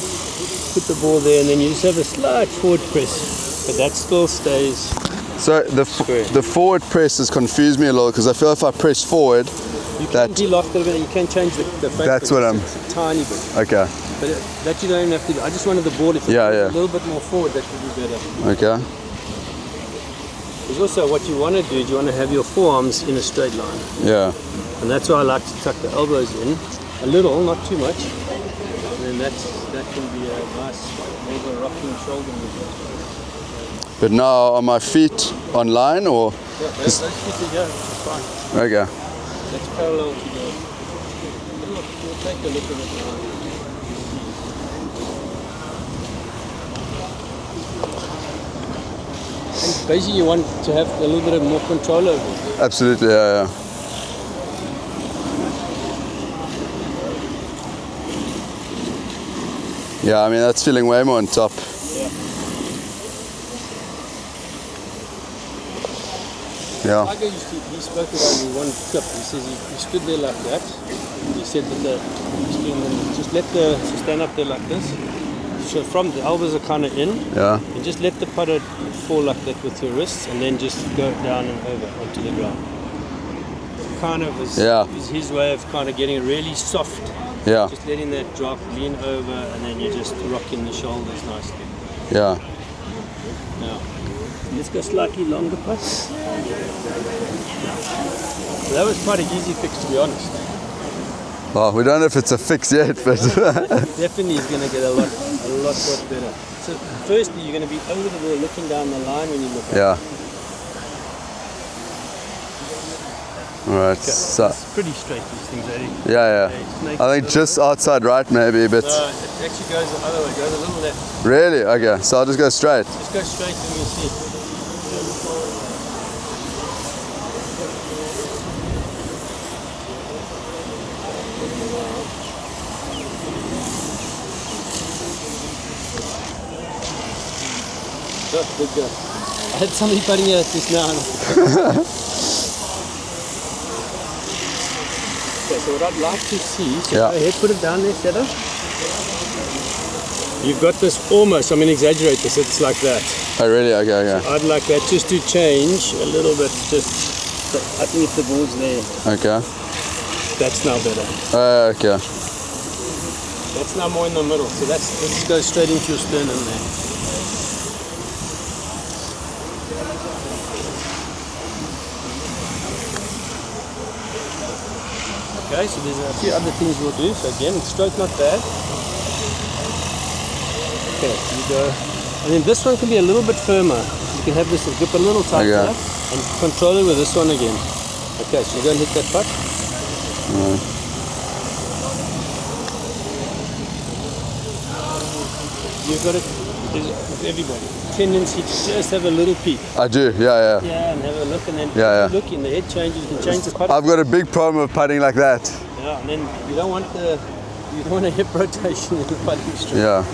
put the ball there, and then you just have a slight forward press, but that still stays. So the forward press has confused me a little because I feel if I press forward, you can de-lock it a bit, and you can change the focus. That's what it's a tiny bit. Okay. But that you don't even have to do. I just wanted the ball, if it was a little bit more forward, that would be better. Okay. There's also what you want to do is you want to have your forearms in a straight line. Yeah. And that's why I like to tuck the elbows in a little, not too much. And then that can be a nice, more of a rocking shoulder movement. But now are my feet on line or? Yeah, those feet are fine. Okay. That's parallel to the. We'll take a look at it now. And basically, you want to have a little bit of more control over it. Absolutely, yeah. Yeah, I mean, that's feeling way more on top. Yeah. Yeah. Tiger he spoke about in one clip. He says he stood there like that. He said that just stand up there like this. So from the elbows are kind of in. Yeah. And just let the putter fall like that with your wrists, and then just go down and over onto the ground. Kind of is his way of kind of getting it really soft. Yeah. Just letting that drop, lean over, and then you're just rocking the shoulders nicely. Yeah. Now, let's go slightly longer putt. So that was quite an easy fix, to be honest. Well, we don't know if it's a fix yet, but definitely is going to get a lot better. So firstly, you're going to be over the ball, looking down the line when you look at it. yeah. All right. Okay. So, it's pretty straight, these things, eh? yeah. I think just outside right, maybe, but. No, it actually goes the other way. It goes a little left. Really? Okay. So I'll just go straight. Just go straight and you'll see. That's good go. I had somebody putting it at this now. Okay, so what I'd like to see, go ahead, put it down there, Shadow. You've got this almost, I'm going to exaggerate this, it's like that. Oh really? Okay. So I'd like that just to change a little bit, I think if the ball's there. Okay. That's now better. Okay. That's now more in the middle, so let's go straight into your sternum there. Okay, so there's a few other things we'll do. So again, stroke not bad. Okay, you go. And then this one can be a little bit firmer. You can have this grip a little tighter and control it with this one again. Okay, so you go and hit that putt. You've got it, with everybody, tendency to just have a little peek. I do, yeah. Yeah, and have a look, and then look in the head changes, you can change the putt. I've got a big problem with putting like that. Yeah, and then you don't want a hip rotation in the putting stroke. Yeah.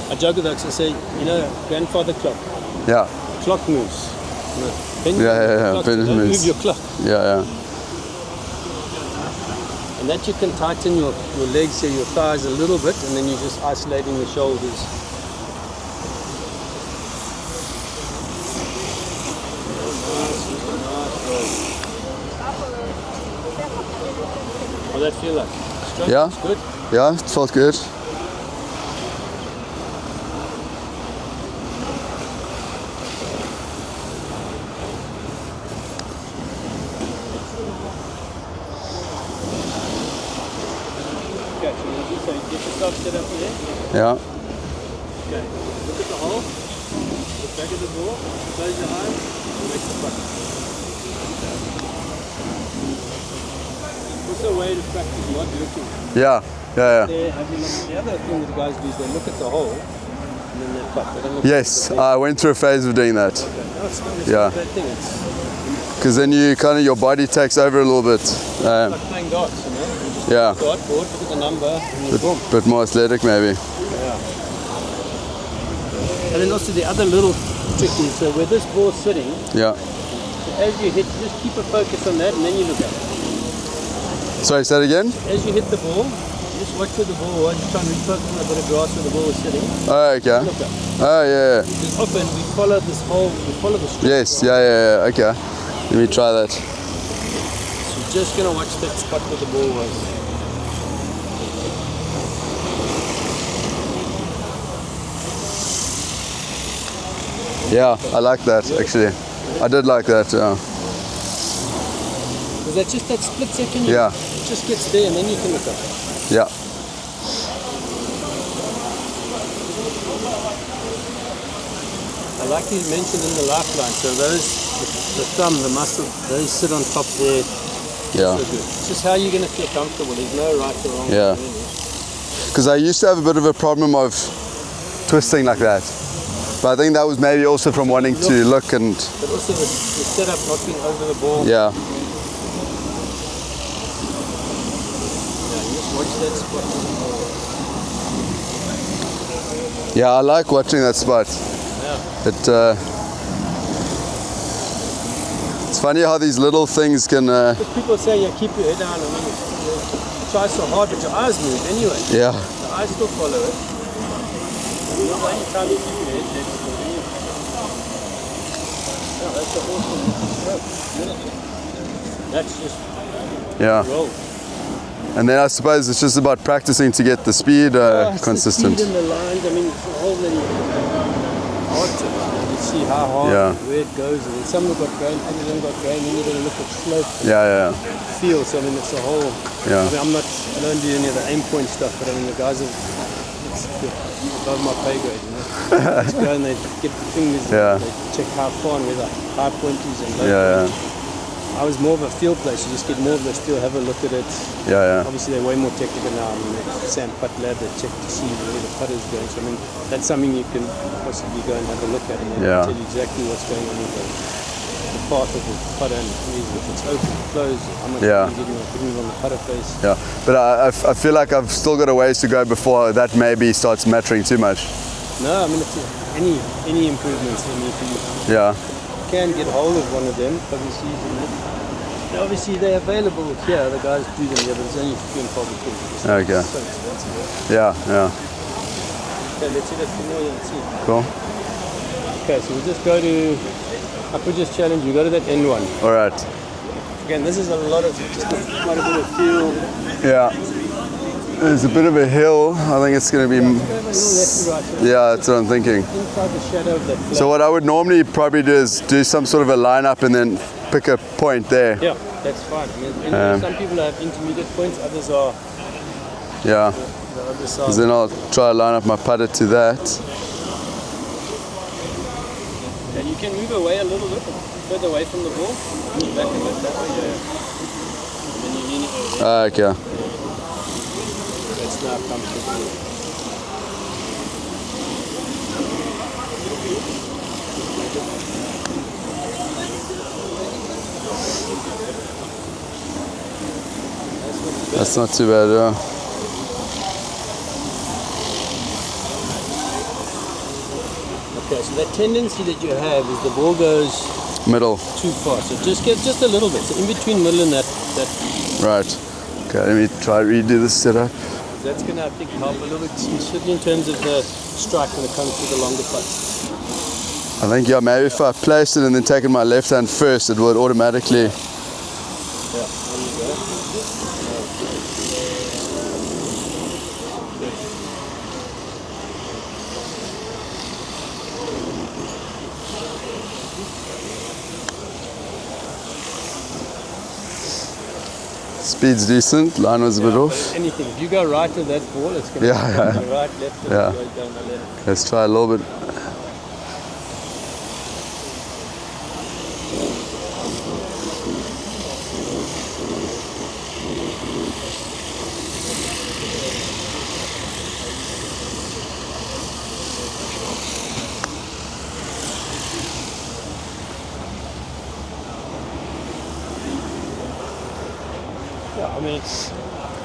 I joke with Oaks, I say, you know, grandfather clock. Yeah. Clock moves. No. Yeah. Don't move your clock. Yeah. And that you can tighten your legs here, your thighs a little bit, and then you're just isolating the shoulders. How does that feel like? Stroke? Yeah. It's good? Yeah, it felt good. Okay, so you get yourself set up here. Yeah. Okay, look at the hole, the back of the ball, close your eyes, and make the putt. Also a way to practice not looking. Yeah. There, have you looked, the other thing that the guys do is they look at the hole, and then they putt. They don't look Yes, at the I went through a phase of doing that. okay. No, it's not Yeah. a bad thing. It's Because then you kind of, your body takes over a little bit. like playing darts, you know? You just Yeah. dart board, look at the number, and you boom. Bit more athletic maybe. And then also the other little trick is, so where this ball's sitting, Yeah. so as you hit, just keep a focus on that, and then you look up. Sorry, say that again? As you hit the ball, just watch where the ball was, try and refocus on a bit of grass where the ball was sitting. Oh, okay. Look up. Oh, yeah. Because often we follow this whole, we follow the strip. Yes, yeah. Okay. Let me try that. So you're just going to watch that spot where the ball was. Yeah, I like that actually. I did like that. Because that's just that split second, Yeah. it just gets there and then you can look up. Yeah. I like you mentioned in the lifeline, so those, the thumb, the muscle, those sit on top there. Yeah. So good. It's just how you're going to feel comfortable. There's no right or wrong. Yeah. Really. Because I used to have a bit of a problem of twisting like that. But I think that was maybe also from wanting to look and But also the setup, not being over the ball. yeah. Yeah, you just watch that spot. Yeah, I like watching that spot. Yeah. It's funny how these little things can But people say, yeah, keep your head down. I mean, you try so hard, but your eyes move anyway. yeah. The eyes still follow it. You know, the only time you keep your head dead is when you... Yeah, that's the awesome stroke. That's just Yeah. roll. And then I suppose it's just about practicing to get the speed It's consistent. The speed and the lines. I mean, it's a whole really hard to you see how hard, Yeah. where it goes. And then some have got grain, others haven't got grain. Then you've got to look at slope, Yeah. feel. So I mean, it's a whole. Yeah. I mean, I don't do any of the aim point stuff, but I mean, the guys have. It's above my pay grade, you know. They just go and they get the fingers. Yeah. They check how far and where the high point is and low Yeah. point. I was more of a field player, so you just get more of the still have a look at it. Yeah. Obviously, they're way more technical now. I mean, they sand putt lab, they check to see where the putt is going. So, I mean, that's something you can possibly go and have a look at and then tell you exactly what's going on with the path of the putter and if it's open, closed, how much Yeah. you're getting on the putter face. Yeah. But I feel like I've still got a ways to go before that maybe starts mattering too much. No, I mean, it's any improvements. I mean, if you Yeah. can get hold of one of them, obviously, obviously they're available here. The guys do them here, but it's only few and far between. Okay. So expensive. Yeah. Okay, let's see that for more and see. Cool. Okay, so we'll just go to, I could just challenge you, go to that end one. All right. Again, this is a lot of, just quite a bit of feel. Yeah. There's a bit of a hill. I think it's going to be. Go a little left to right. Yeah, that's what I'm thinking. Inside the shadow of that flag. So what I would normally probably do is do some sort of a lineup and then pick a point there. Yeah, that's fine. I mean, some people have intermediate points, others are Yeah. the other side. Because then I'll try to line up my putter to that. And you can move away a little bit, further away from the ball. Move back a bit that way. And then you lean it over. Okay. That's now comfortable. That's not too bad, yeah. Okay, so that tendency that you have is the ball goes middle. too far. So just get just a little bit. So in between middle and that. Right. Okay, let me try redo this setup. That's going to, I think, help a little bit, certainly in terms of the strike when it comes to the longer putts. I think, yeah, maybe if I placed it and then taken my left hand first, it would automatically. Yeah, there you go. Speed's decent, line was a bit off. Anything, if you go right to that ball, it's going to go right, left, and go down the left. Let's try a little bit. Yeah, I mean, it's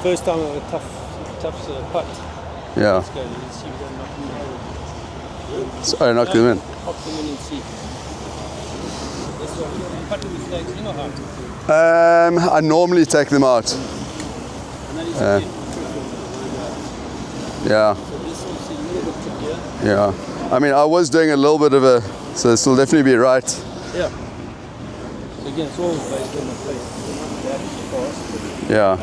first time of a tough putt. Yeah. Let's go. Let's see if we don't knock them out. Sorry, knock them in. Pop them in and see. This one, you putting the flags in or out? I normally take them out. And that is a bit tricky. Yeah. So this one's a little bit trickier. Yeah. I mean, I was doing a little bit of a, so this will definitely be right. Yeah. So again, it's all based on the face. It's not that fast. Yeah.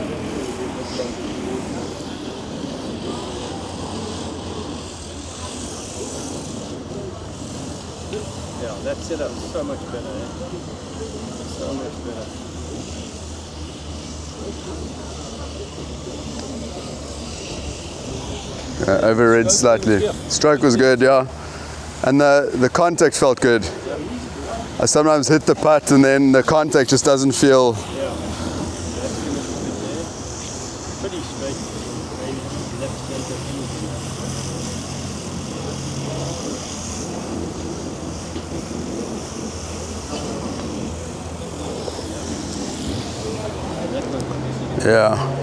Yeah, that setup is so much better. So much better. Overread slightly. Stroke was good, yeah. And the contact felt good. I sometimes hit the putt and then the contact just doesn't feel. Yeah. Pretty straight. Maybe left center. Yeah.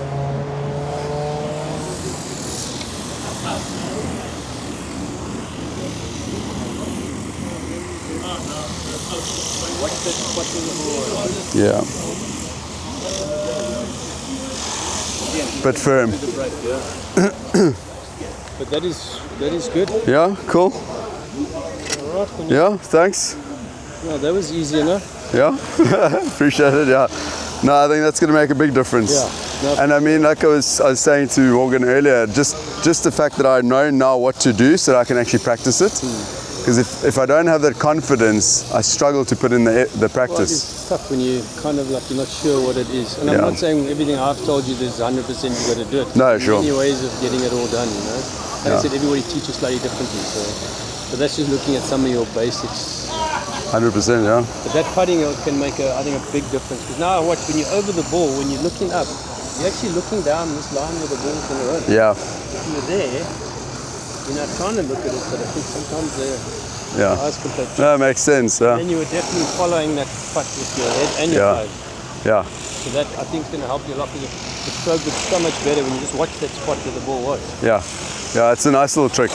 Yeah. But firm. But that is good. Yeah, cool. All right, Yeah, thanks. yeah, that was easy enough. Yeah, appreciate it. Yeah, no, I think that's going to make a big difference. Yeah. No. And I mean, like I was saying to Morgan earlier, just the fact that I know now what to do, so that I can actually practice it. Because if I don't have that confidence, I struggle to put in the Well, practice. it's tough when you kind of like you're not sure what it is. And I'm Yeah. not saying everything I've told you there's 100% you've got to do it. No, There's sure. many ways of getting it all done, you know. Like I said, everybody teaches slightly differently. So that's just looking at some of your basics. 100%, yeah. But that putting can make I think a big difference. Because now I watch when you're over the ball, when you're looking up, you're actually looking down this line where the ball's going to run. Yeah, If you're there, you're not trying to look at it, but I think sometimes the yeah. eyes can play. That makes sense. Yeah, Then you were definitely following that putt with your head and your Yeah. eyes. yeah. So that I think is going to help you a lot. Because the stroke is so much better when you just watch that spot where the ball was. Yeah, yeah, it's a nice little trick.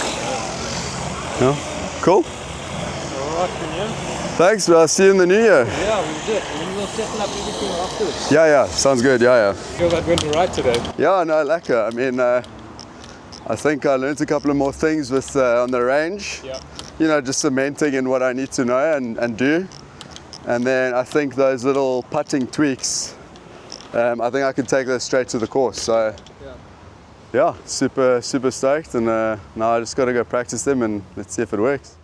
Yeah, cool. All right, Kenyon. Thanks, I'll see you in the new year. Yeah, we'll do it. And then we'll settle up everything afterwards. Yeah, sounds good, yeah. Feel that went right today. Yeah, no, lekker. I mean, I think I learned a couple of more things with on the range. Yeah. You know, just cementing in what I need to know and do. And then I think those little putting tweaks, I think I can take those straight to the course. So yeah, super stoked. And now I just got to go practice them and let's see if it works.